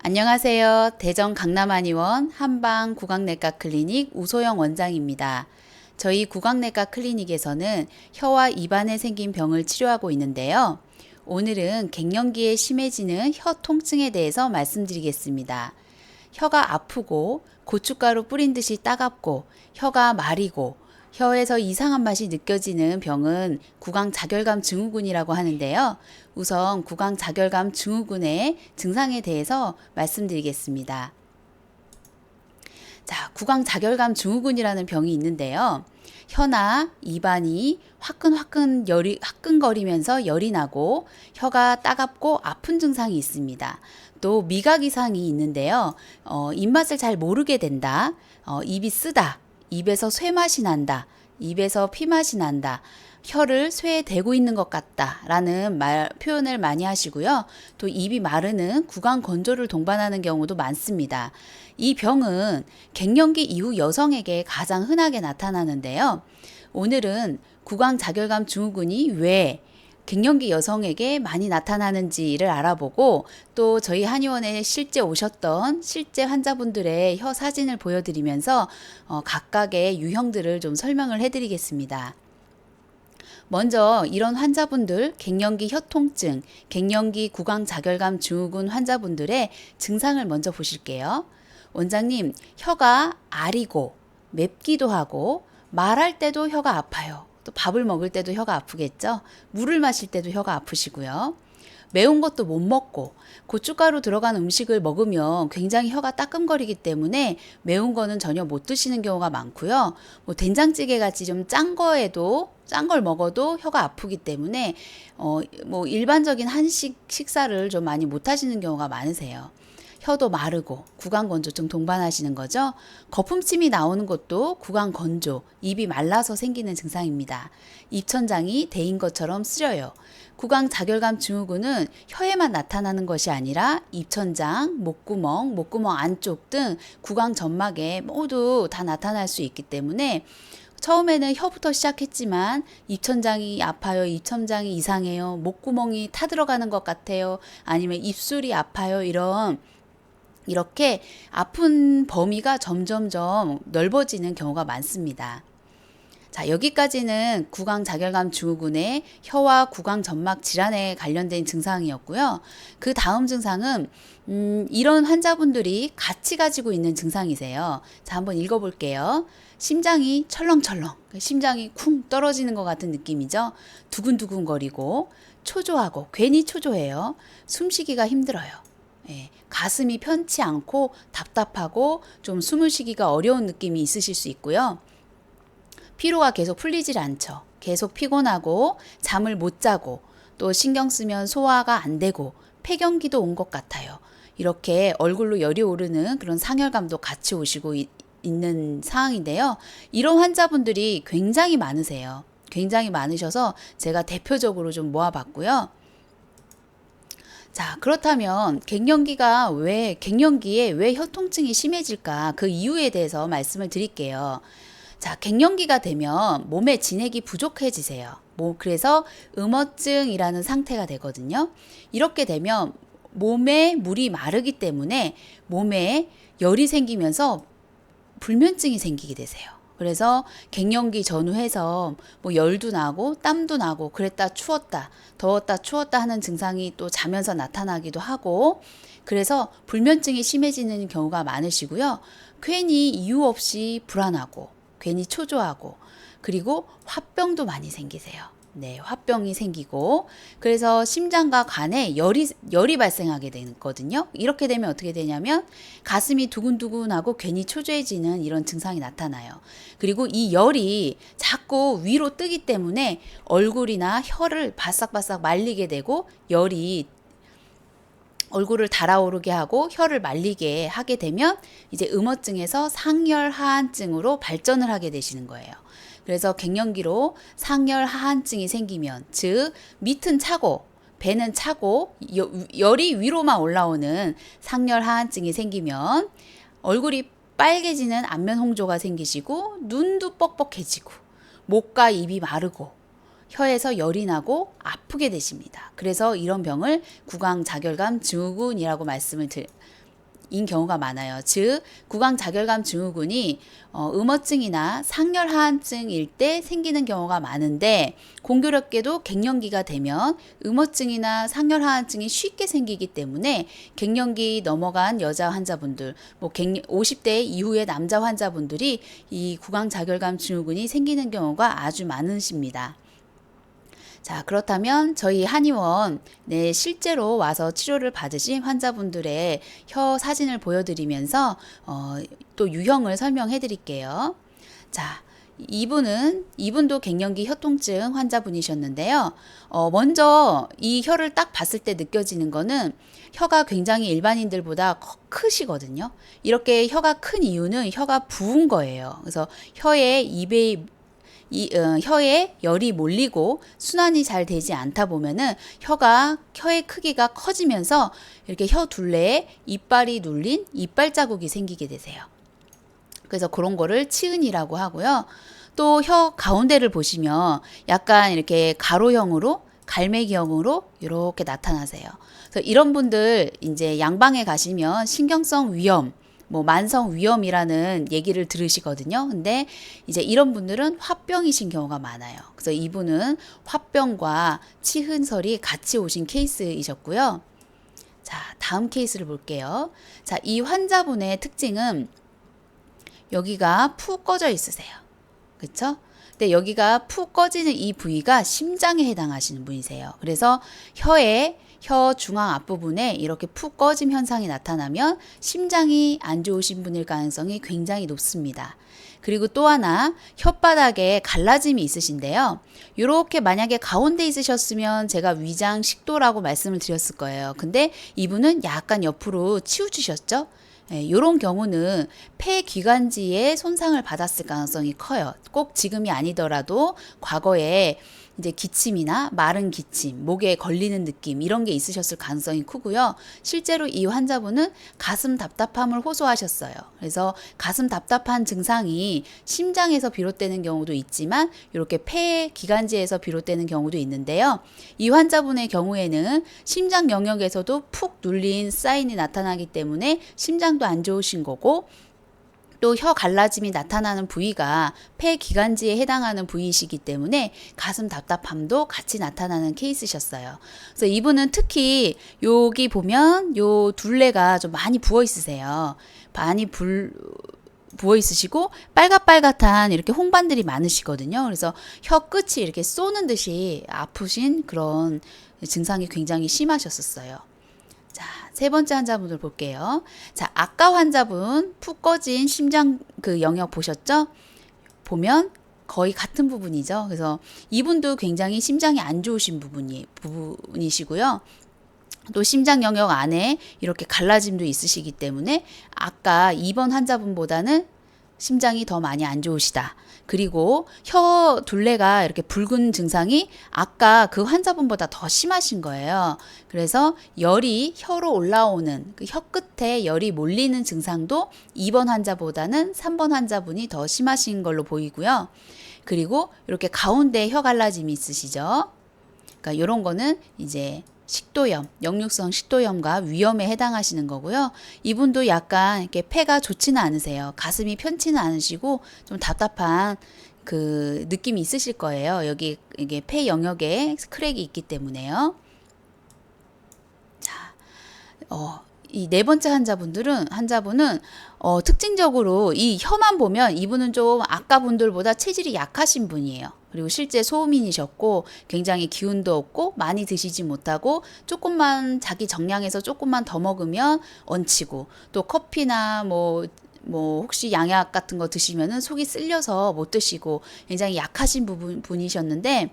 안녕하세요. 대전 강남한의원 한방구강내과 클리닉 우소영 원장입니다. 저희 구강내과 클리닉에서는 혀와 입안에 생긴 병을 치료하고 있는데요. 오늘은 갱년기에 심해지는 혀 통증에 대해서 말씀드리겠습니다. 혀가 아프고 고춧가루 뿌린 듯이 따갑고 혀가 마리고 혀에서 이상한 맛이 느껴지는 병은 구강자결감 증후군이라고 하는데요. 우선 구강자결감 증후군의 증상에 대해서 말씀드리겠습니다. 자, 구강자결감 증후군이라는 병이 있는데요. 혀나 입안이 화끈거리면서 열이 나고 혀가 따갑고 아픈 증상이 있습니다. 또 미각 이상이 있는데요. 입맛을 잘 모르게 된다. 입이 쓰다. 입에서 쇠맛이 난다. 입에서 피맛이 난다. 혀를 쇠에 대고 있는 것 같다 라는 표현을 많이 하시고요. 또 입이 마르는 구강 건조를 동반하는 경우도 많습니다. 이 병은 갱년기 이후 여성에게 가장 흔하게 나타나는데요. 오늘은 구강자결감 증후군이 왜 갱년기 여성에게 많이 나타나는지를 알아보고 또 저희 한의원에 실제 오셨던 실제 환자분들의 혀 사진을 보여드리면서 각각의 유형들을 좀 설명을 해드리겠습니다. 먼저 이런 환자분들 갱년기 혀통증, 갱년기 구강자결감 증후군 환자분들의 증상을 먼저 보실게요. 원장님, 혀가 아리고 맵기도 하고 말할 때도 혀가 아파요. 또 밥을 먹을 때도 혀가 아프겠죠? 물을 마실 때도 혀가 아프시고요. 매운 것도 못 먹고 고춧가루 들어간 음식을 먹으면 굉장히 혀가 따끔거리기 때문에 매운 거는 전혀 못 드시는 경우가 많고요. 된장찌개 같이 좀 짠 걸 먹어도 혀가 아프기 때문에 일반적인 한식 식사를 좀 많이 못 하시는 경우가 많으세요. 혀도 마르고 구강건조증 동반하시는 거죠. 거품침이 나오는 것도 구강건조, 입이 말라서 생기는 증상입니다. 입천장이 데인 것처럼 쓰려요. 구강자결감 증후군은 혀에만 나타나는 것이 아니라 입천장, 목구멍 안쪽 등 구강 점막에 모두 다 나타날 수 있기 때문에 처음에는 혀부터 시작했지만 입천장이 아파요, 입천장이 이상해요, 목구멍이 타들어가는 것 같아요, 아니면 입술이 아파요, 이렇게 아픈 범위가 점점점 넓어지는 경우가 많습니다. 자, 여기까지는 구강자결감 증후군의 혀와 구강점막 질환에 관련된 증상이었고요. 그 다음 증상은 이런 환자분들이 같이 가지고 있는 증상이세요. 자, 한번 읽어볼게요. 심장이 철렁철렁, 심장이 쿵 떨어지는 것 같은 느낌이죠. 두근두근거리고 초조하고 괜히 초조해요. 숨쉬기가 힘들어요. 예, 가슴이 편치 않고 답답하고 좀 숨을 쉬기가 어려운 느낌이 있으실 수 있고요. 피로가 계속 풀리질 않죠. 계속 피곤하고 잠을 못 자고 또 신경 쓰면 소화가 안 되고 폐경기도 온 것 같아요. 이렇게 얼굴로 열이 오르는 그런 상열감도 같이 오시고 있는 상황인데요. 이런 환자분들이 굉장히 많으세요. 굉장히 많으셔서 제가 대표적으로 좀 모아봤고요. 자, 그렇다면 갱년기에 왜 혀통증이 심해질까? 그 이유에 대해서 말씀을 드릴게요. 자, 갱년기가 되면 몸에 진액이 부족해지세요. 그래서 음어증이라는 상태가 되거든요. 이렇게 되면 몸에 물이 마르기 때문에 몸에 열이 생기면서 불면증이 생기게 되세요. 그래서 갱년기 전후해서 열도 나고 땀도 나고 그랬다 추웠다 더웠다 추웠다 하는 증상이 또 자면서 나타나기도 하고 그래서 불면증이 심해지는 경우가 많으시고요. 괜히 이유 없이 불안하고 괜히 초조하고 그리고 화병도 많이 생기세요. 네, 화병이 생기고 그래서 심장과 간에 열이 발생하게 되거든요. 이렇게 되면 어떻게 되냐면 가슴이 두근두근하고 괜히 초조해지는 이런 증상이 나타나요. 그리고 이 열이 자꾸 위로 뜨기 때문에 얼굴이나 혀를 바싹바싹 말리게 되고 열이 얼굴을 달아오르게 하고 혀를 말리게 하게 되면 이제 음어증에서 상열하한증으로 발전을 하게 되시는 거예요. 그래서 갱년기로 상열하한증이 생기면 즉 밑은 차고 배는 차고 열이 위로만 올라오는 상열하한증이 생기면 얼굴이 빨개지는 안면 홍조가 생기시고 눈도 뻑뻑해지고 목과 입이 마르고 혀에서 열이 나고 아프게 되십니다. 그래서 이런 병을 구강자결감 증후군이라고 말씀을 인 경우가 많아요. 즉 구강자결감 증후군이 음어증이나 상열하한증일 때 생기는 경우가 많은데 공교롭게도 갱년기가 되면 음어증이나 상열하한증이 쉽게 생기기 때문에 갱년기 넘어간 여자 환자분들, 50대 이후의 남자 환자분들이 이 구강자결감 증후군이 생기는 경우가 아주 많으십니다. 자, 그렇다면 저희 한의원 실제로 와서 치료를 받으신 환자분들의 혀 사진을 보여드리면서 또 유형을 설명해 드릴게요. 자, 이분도 갱년기 혀통증 환자분이셨는데요. 먼저 이 혀를 딱 봤을 때 느껴지는 거는 혀가 굉장히 일반인들보다 크시거든요. 이렇게 혀가 큰 이유는 혀가 부은 거예요. 그래서 혀에 열이 몰리고 순환이 잘 되지 않다 보면은 혀의 크기가 커지면서 이렇게 혀 둘레에 이빨이 눌린 이빨 자국이 생기게 되세요. 그래서 그런 거를 치은이라고 하고요. 또 혀 가운데를 보시면 약간 이렇게 가로형으로 갈매기형으로 이렇게 나타나세요. 그래서 이런 분들 이제 양방에 가시면 신경성 위염, 만성 위염이라는 얘기를 들으시거든요. 근데 이제 이런 분들은 화병이신 경우가 많아요. 그래서 이분은 화병과 치흔설이 같이 오신 케이스이셨고요. 자, 다음 케이스를 볼게요. 자, 이 환자분의 특징은 여기가 푹 꺼져 있으세요. 그쵸? 근데 여기가 푹 꺼지는 이 부위가 심장에 해당하시는 분이세요. 그래서 혀 중앙 앞부분에 이렇게 푹 꺼짐 현상이 나타나면 심장이 안 좋으신 분일 가능성이 굉장히 높습니다. 그리고 또 하나 혓바닥에 갈라짐이 있으신데요. 이렇게 만약에 가운데 있으셨으면 제가 위장 식도라고 말씀을 드렸을 거예요. 근데 이분은 약간 옆으로 치우치셨죠? 이런 경우는 폐기관지에 손상을 받았을 가능성이 커요. 꼭 지금이 아니더라도 과거에 이제 기침이나 마른 기침, 목에 걸리는 느낌 이런 게 있으셨을 가능성이 크고요. 실제로 이 환자분은 가슴 답답함을 호소하셨어요. 그래서 가슴 답답한 증상이 심장에서 비롯되는 경우도 있지만 이렇게 폐 기관지에서 비롯되는 경우도 있는데요. 이 환자분의 경우에는 심장 영역에서도 푹 눌린 사인이 나타나기 때문에 심장도 안 좋으신 거고 또 혀 갈라짐이 나타나는 부위가 폐기관지에 해당하는 부위이시기 때문에 가슴 답답함도 같이 나타나는 케이스셨어요. 그래서 이분은 특히 여기 보면 요 둘레가 좀 많이 부어 있으세요. 많이 부어 있으시고 빨갛빨갛한 이렇게 홍반들이 많으시거든요. 그래서 혀 끝이 이렇게 쏘는 듯이 아프신 그런 증상이 굉장히 심하셨었어요. 자, 세 번째 환자분들 볼게요. 자, 아까 환자분 푹 꺼진 심장 그 영역 보셨죠? 보면 거의 같은 부분이죠. 그래서 이분도 굉장히 심장이 안 좋으신 부분이시고요. 또 심장 영역 안에 이렇게 갈라짐도 있으시기 때문에 아까 2번 환자분보다는 심장이 더 많이 안 좋으시다. 그리고 혀 둘레가 이렇게 붉은 증상이 아까 그 환자분보다 더 심하신 거예요. 그래서 열이 혀로 올라오는 그 혀 끝에 열이 몰리는 증상도 2번 환자보다는 3번 환자분이 더 심하신 걸로 보이고요. 그리고 이렇게 가운데 혀 갈라짐이 있으시죠. 그러니까 이런 거는 이제 식도염, 역류성 식도염과 위염에 해당하시는 거고요. 이분도 약간 이렇게 폐가 좋지는 않으세요. 가슴이 편치는 않으시고 좀 답답한 그 느낌이 있으실 거예요. 여기 이게 폐 영역에 크랙이 있기 때문에요. 자, 이 네 번째 환자분은 특징적으로 이 혀만 보면 이분은 좀 아까 분들보다 체질이 약하신 분이에요. 그리고 실제 소음인이셨고 굉장히 기운도 없고 많이 드시지 못하고 조금만 자기 정량에서 조금만 더 먹으면 얹히고 또 커피나 뭐 혹시 양약 같은 거 드시면은 속이 쓸려서 못 드시고 굉장히 약하신 분이셨는데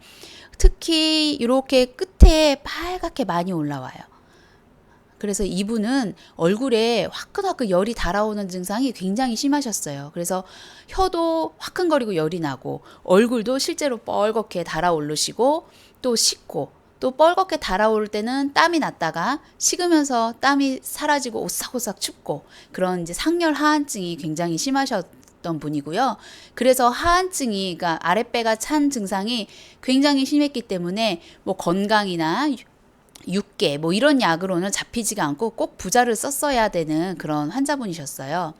특히 이렇게 끝에 빨갛게 많이 올라와요. 그래서 이분은 얼굴에 화끈화끈 열이 달아오는 증상이 굉장히 심하셨어요. 그래서 혀도 화끈거리고 열이 나고 얼굴도 실제로 뻘겋게 달아오르시고 또 식고 또 뻘겋게 달아오를 때는 땀이 났다가 식으면서 땀이 사라지고 오싹오싹 춥고 그런 이제 상열 하한증이 굉장히 심하셨던 분이고요. 그래서 하한증이 그러니까 아랫배가 찬 증상이 굉장히 심했기 때문에 뭐 건강이나 6개 뭐 이런 약으로는 잡히지가 않고 꼭 부자를 썼어야 되는 그런 환자분이셨어요.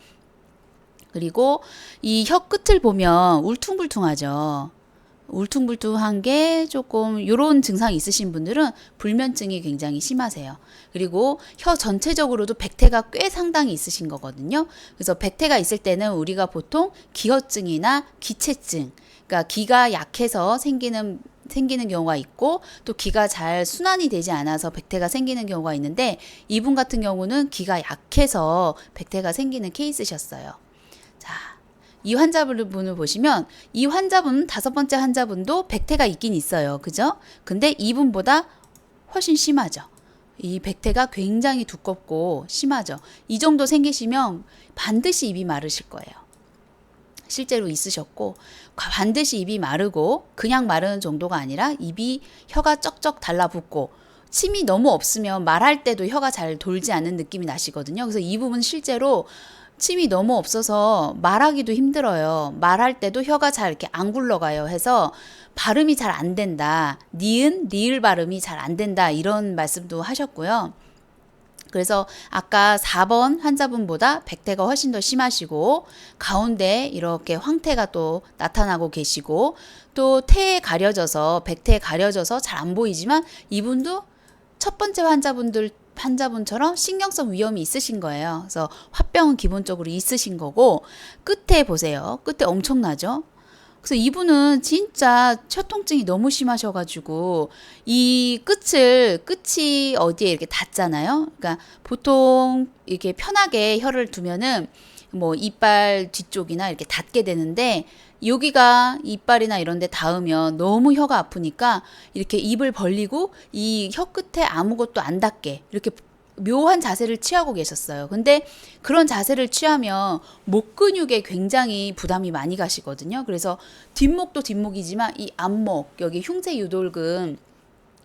그리고 이 혀 끝을 보면 울퉁불퉁하죠. 울퉁불퉁한 게 조금 요런 증상이 있으신 분들은 불면증이 굉장히 심하세요. 그리고 혀 전체적으로도 백태가 꽤 상당히 있으신 거거든요. 그래서 백태가 있을 때는 우리가 보통 기허증이나 기체증, 그러니까 기가 약해서 생기는 경우가 있고 또 기가 잘 순환이 되지 않아서 백태가 생기는 경우가 있는데 이분 같은 경우는 기가 약해서 백태가 생기는 케이스셨어요. 자, 이 환자분을 보시면 이 환자분 5번째 환자분도 백태가 있긴 있어요. 그죠? 근데 이분보다 훨씬 심하죠. 이 백태가 굉장히 두껍고 심하죠. 이 정도 생기시면 반드시 입이 마르실 거예요. 실제로 있으셨고 반드시 입이 마르고 그냥 마르는 정도가 아니라 입이 혀가 쩍쩍 달라붙고 침이 너무 없으면 말할 때도 혀가 잘 돌지 않는 느낌이 나시거든요. 그래서 이 부분 실제로 침이 너무 없어서 말하기도 힘들어요. 말할 때도 혀가 잘 이렇게 안 굴러가요. 해서 발음이 잘 안 된다. 니은, 리을 발음이 잘 안 된다. 이런 말씀도 하셨고요. 그래서 아까 4번 환자분보다 백태가 훨씬 더 심하시고 가운데 이렇게 황태가 또 나타나고 계시고 또 태에 가려져서 백태에 가려져서 잘 안 보이지만 이분도 첫 번째 환자분처럼 신경성 위염이 있으신 거예요. 그래서 화병은 기본적으로 있으신 거고 끝에 보세요. 끝에 엄청나죠? 그래서 이분은 진짜 혀 통증이 너무 심하셔가지고 이 끝이 어디에 이렇게 닿잖아요. 그러니까 보통 이렇게 편하게 혀를 두면은 뭐 이빨 뒤쪽이나 이렇게 닿게 되는데 여기가 이빨이나 이런 데 닿으면 너무 혀가 아프니까 이렇게 입을 벌리고 이 혀 끝에 아무것도 안 닿게 이렇게 묘한 자세를 취하고 계셨어요. 근데 그런 자세를 취하면 목 근육에 굉장히 부담이 많이 가시거든요. 그래서 뒷목도 뒷목이지만 이 앞목, 여기 흉쇄 유돌근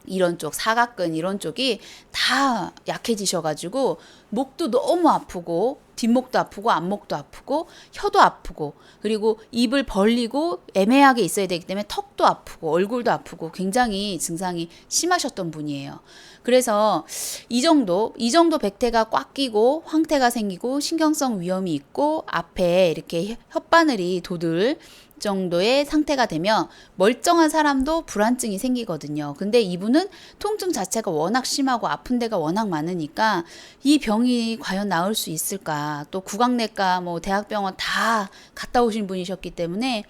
이런 쪽, 사각근 이런 쪽이 다 약해지셔가지고 목도 너무 아프고 뒷목도 아프고 앞목도 아프고 혀도 아프고 그리고 입을 벌리고 애매하게 있어야 되기 때문에 턱도 아프고 얼굴도 아프고 굉장히 증상이 심하셨던 분이에요. 그래서 이 정도 백태가 꽉 끼고 황태가 생기고 신경성 위염이 있고 앞에 이렇게 혓바늘이 돋을 정도의 상태가 되면 멀쩡한 사람도 불안증이 생기거든요. 근데 이분은 통증 자체가 워낙 심하고 아픈 데가 워낙 많으니까 이 병이 과연 나을 수 있을까? 또 구강내과 뭐 대학병원 다 갔다 오신 분이셨기 때문에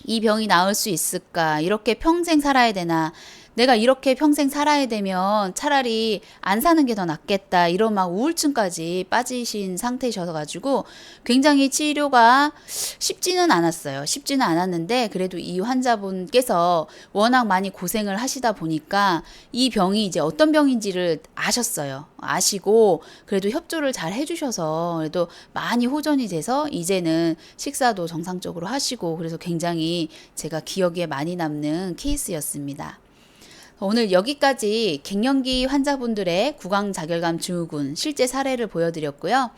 이 병이 나을 수 있을까? 이렇게 평생 살아야 되나? 내가 이렇게 평생 살아야 되면 차라리 안 사는 게 더 낫겠다. 이런 막 우울증까지 빠지신 상태셔가지고 굉장히 치료가 쉽지는 않았어요. 쉽지는 않았는데 그래도 이 환자분께서 워낙 많이 고생을 하시다 보니까 이 병이 이제 어떤 병인지를 아셨어요. 아시고 그래도 협조를 잘 해주셔서 그래도 많이 호전이 돼서 이제는 식사도 정상적으로 하시고 그래서 굉장히 제가 기억에 많이 남는 케이스였습니다. 오늘 여기까지 갱년기 환자분들의 구강자결감 증후군 실제 사례를 보여드렸고요.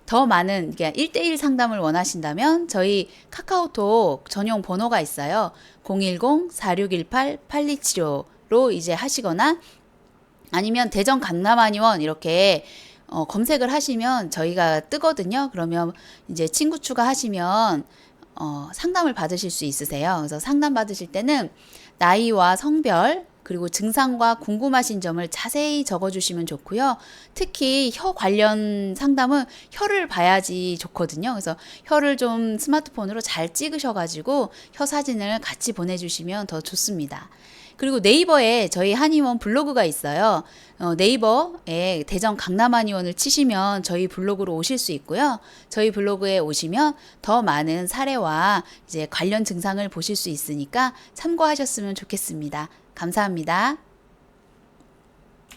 더 많은 1대1 상담을 원하신다면 저희 카카오톡 전용 번호가 있어요. 010-4618-8275로 이제 하시거나 아니면 대전 강남한의원 이렇게 검색을 하시면 저희가 뜨거든요. 그러면 이제 친구 추가하시면 상담을 받으실 수 있으세요. 그래서 상담 받으실 때는 나이와 성별 그리고 증상과 궁금하신 점을 자세히 적어주시면 좋고요. 특히 혀 관련 상담은 혀를 봐야지 좋거든요. 그래서 혀를 좀 스마트폰으로 잘 찍으셔가지고 혀 사진을 같이 보내주시면 더 좋습니다. 그리고 네이버에 저희 한의원 블로그가 있어요. 네이버에 대전 강남한의원을 치시면 저희 블로그로 오실 수 있고요. 저희 블로그에 오시면 더 많은 사례와 이제 관련 증상을 보실 수 있으니까 참고하셨으면 좋겠습니다. 감사합니다.